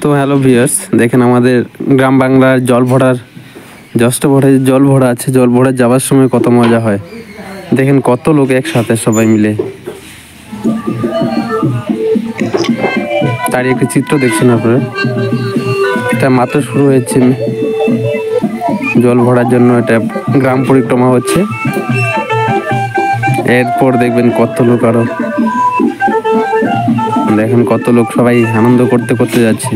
তো hello viewers, দেখেন আমাদের গ্রাম বাংলার জ্যৈষ্ঠ ভরে জল ভরা আছে। জল ভরে যাওয়ার সময় কত মজা হয়। দেখেন কত লোক একসাথে সবাই মিলে, তারই একটি চিত্র দেখছেন আপনারা। এটা মাত্র শুরু হয়েছে জল ভরার জন্য, এটা গ্রাম পরিক্রমা হচ্ছে। এরপর দেখবেন কত লোক, আরো দেখেন কত লোক সবাই আনন্দ করতে করতে যাচ্ছে।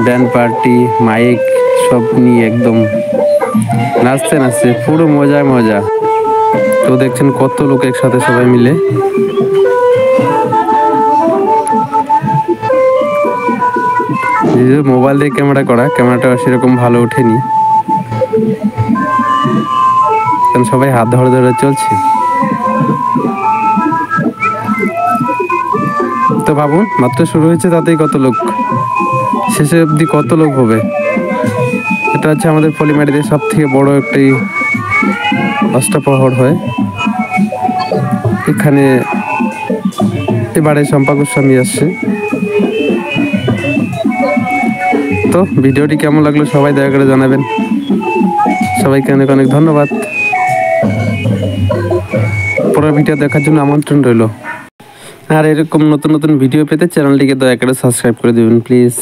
ব্যান্ড পার্টি, মাইক সব নিয়ে একদম নাচতে নাচতে পুরো মজায় মজা। তো দেখছেন কত লোক একসাথে সবাই মিলে। মোবাইল দিয়ে ক্যামেরা করা, ক্যামেরাটা সেরকম ভালো ওঠেনি, কারণ সবাই হাত ধরে ধরে চলছে। তো ভাবুন, মাত্র শুরু হয়েছে, তাতেই কত লোক, শেষে অবধি কত লোক হবে। এটা হচ্ছে আমাদের পলিমাটিতে সব থেকে বড় একটি অষ্টপ্রহর হয়। এখানে এবারে শম্পা গোস্বামী আসছে। তো ভিডিওটি কেমন লাগলো সবাই দয়া করে জানাবেন। সবাইকে অনেক অনেক ধন্যবাদ। পরের ভিডিও দেখার জন্য আমন্ত্রণ রইল। আর এরকম নতুন নতুন ভিডিও পেতে চ্যানেলটিকে দয়া করে সাবস্ক্রাইব করে দেবেন প্লিজ।